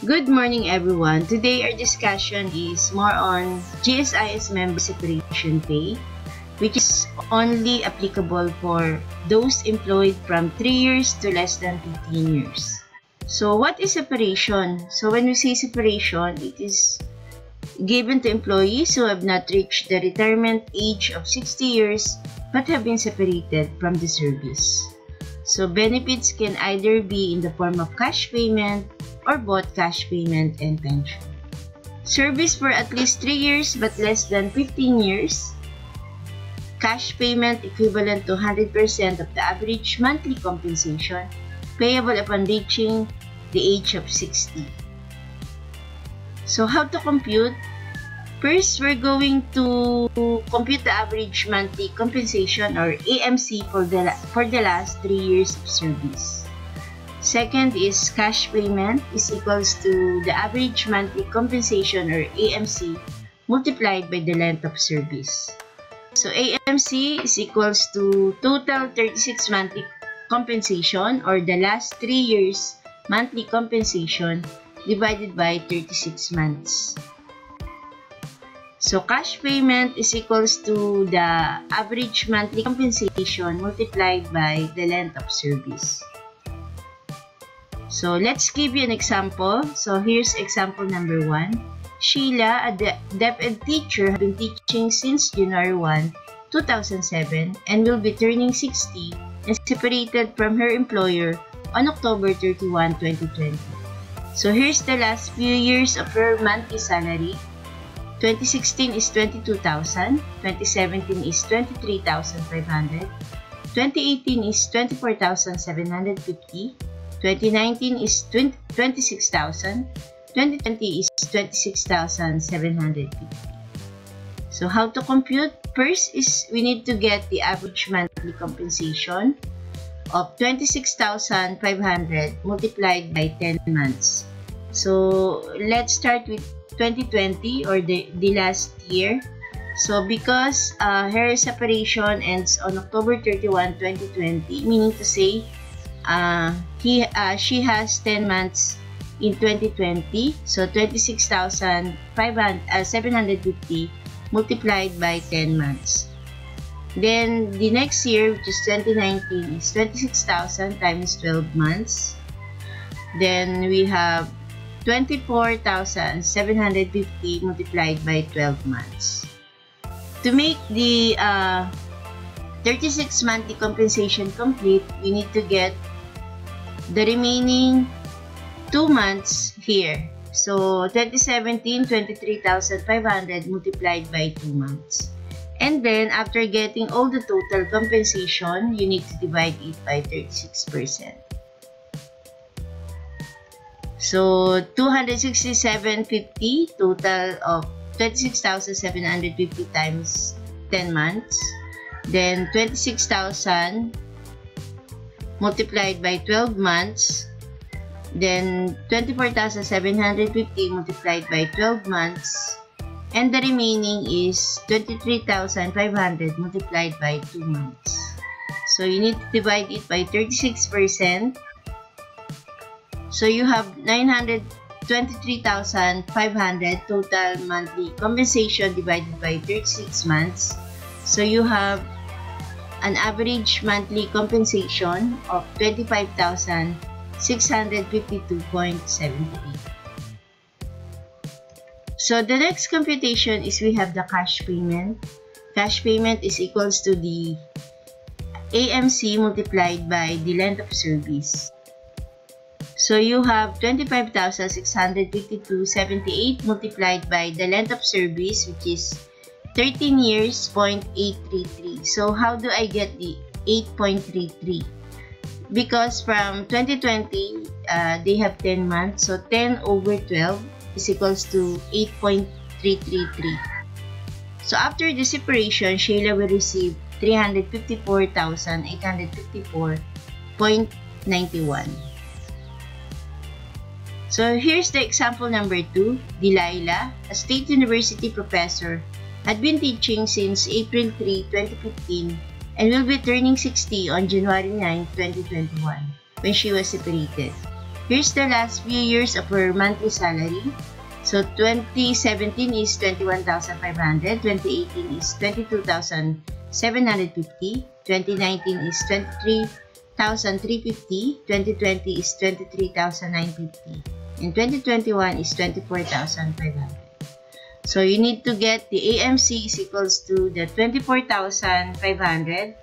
Good morning, everyone. Today, our discussion is more on GSIS member separation pay, which is only applicable for those employed from 3 years to less than 15 years. So, what is separation? So, when we say separation, it is given to employees who have not reached the retirement age of 60 years but have been separated from the service. So, benefits can either be in the form of cash payment or both cash payment and pension. Service for at least 3 years but less than 15 years. Cash payment equivalent to 100% of the average monthly compensation payable upon reaching the age of 60. So how to compute? First, we're going to compute the average monthly compensation or AMC for the last 3 years of service. Second is cash payment is equals to the average monthly compensation or AMC multiplied by the length of service. So AMC is equals to total 36 monthly compensation or the last 3 years monthly compensation divided by 36 months. So cash payment is equals to the average monthly compensation multiplied by the length of service. So let's give you an example. So here's example number 1. Sheila, a DepEd teacher, has been teaching since January 1, 2007 and will be turning 60 and separated from her employer on October 31, 2020. So here's the last few years of her monthly salary. 2016 is 22,000, 2017 is 23,500, 2018 is 24,750, 2019 is 26,000, 2020 is 26,750. So how to compute? First is we need to get the average monthly compensation of 26,500 multiplied by 10 months. So let's start with 2020 or the last year. So because her separation ends on October 31, 2020, meaning to say she has 10 months in 2020. So 26,750 multiplied by 10 months. Then the next year, which is 2019, is 26,000 times 12 months. Then we have 24,750 multiplied by 12 months. To make the 36 monthly compensation complete, we need to get the remaining 2 months here. So 2017, 23,500 multiplied by 2 months. And then after getting all the total compensation, you need to divide it by 36%. So 267.50 total of 26,750 times 10 months. Then 26,000 multiplied by 12 months. Then 24,750 multiplied by 12 months. And the remaining is 23,500 multiplied by 2 months. So you need to divide it by 36%. So you have 923,500 total monthly compensation divided by 36 months. So you have an average monthly compensation of 25,652.73. So the next computation is we have the cash payment. Cash payment is equals to the AMC multiplied by the length of service. So you have 25,652.78 multiplied by the length of service, which is 13 years, 0.833. So how do I get the 8.33? Because from 2020, they have 10 months. So 10 over 12 is equals to 8.333. So after the separation, Sheila will receive 354,854.91. So here's the example number 2. Delilah, a State University professor, had been teaching since April 3, 2015 and will be turning 60 on January 9, 2021 when she was separated. Here's the last few years of her monthly salary. So 2017 is 21,500, 2018 is 22,750, 2019 is 23,350, 2020 is 23,950, and 2021 is 24,500. So you need to get the AMC is equals to the 24,500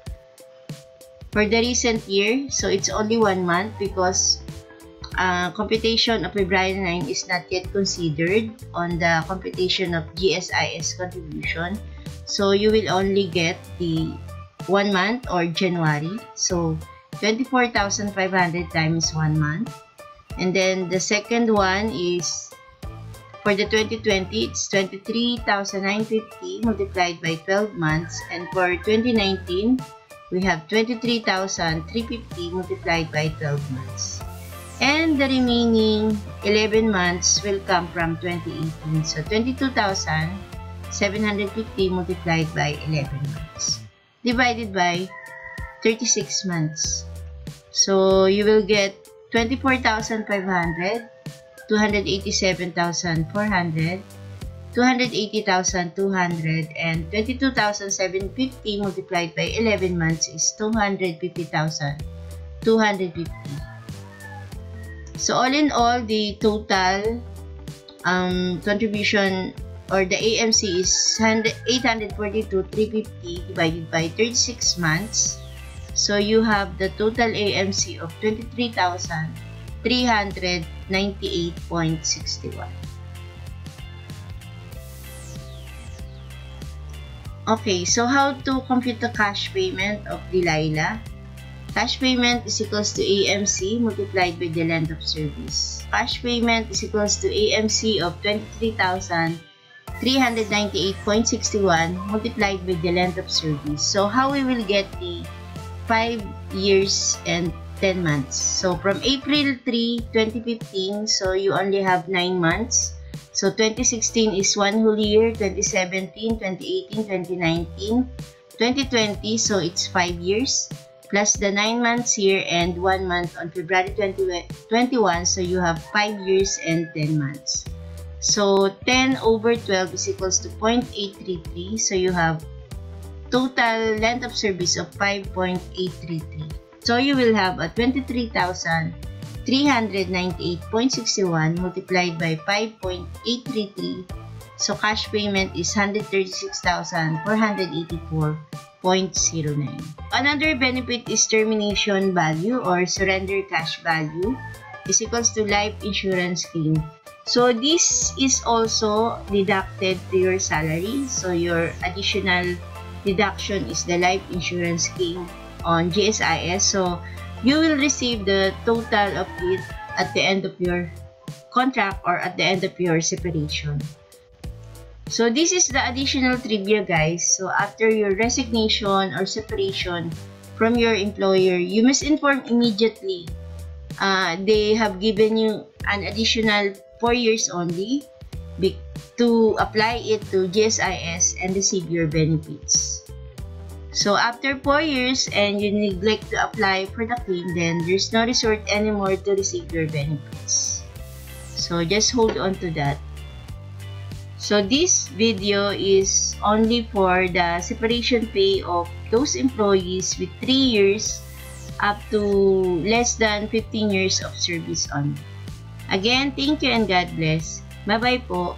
for the recent year. So it's only 1 month because computation of February 9 is not yet considered on the computation of GSIS contribution. So you will only get the 1 month or January. So 24,500 times 1 month. And then the second one is for the 2020, it's 23,950 multiplied by 12 months. And for 2019, we have 23,350 multiplied by 12 months. And the remaining 11 months will come from 2018. So 22,750 multiplied by 11 months divided by 36 months. So you will get 24,500, 287,400, 280,200, and 22,750 multiplied by 11 months is 250,250. So all in all, the total contribution or the AMC is 842,350 divided by 36 months. So you have the total AMC of 23,398.61. Okay, so how to compute the cash payment of Delilah? Cash payment is equals to AMC multiplied by the length of service. Cash payment is equals to AMC of 23,398.61 multiplied by the length of service. So how we will get the 5 years and 10 months? So from April 3, 2015, so you only have 9 months. So 2016 is 1 whole year, 2017, 2018, 2019, 2020, so it's 5 years. Plus the 9 months here and 1 month on February 2021, so you have 5 years and 10 months. So 10 over 12 is equals to 0.833, so you have total length of service of 5.833. So you will have a 23,398.61 multiplied by 5.833. So cash payment is 136,484.09. Another benefit is termination value or surrender cash value is equals to life insurance claim. So this is also deducted to your salary. So your additional deduction is the life insurance claim on GSIS. So you will receive the total of it at the end of your contract or at the end of your separation. So this is the additional trivia, guys. So after your resignation or separation from your employer, you must inform immediately. They have given you an additional 4 years only to apply it to GSIS and receive your benefits. So after 4 years and you neglect to apply for the claim, then there's no resort anymore to receive your benefits. So just hold on to that. So this video is only for the separation pay of those employees with 3 years up to less than 15 years of service only. Again, thank you and God bless. Bye-bye po.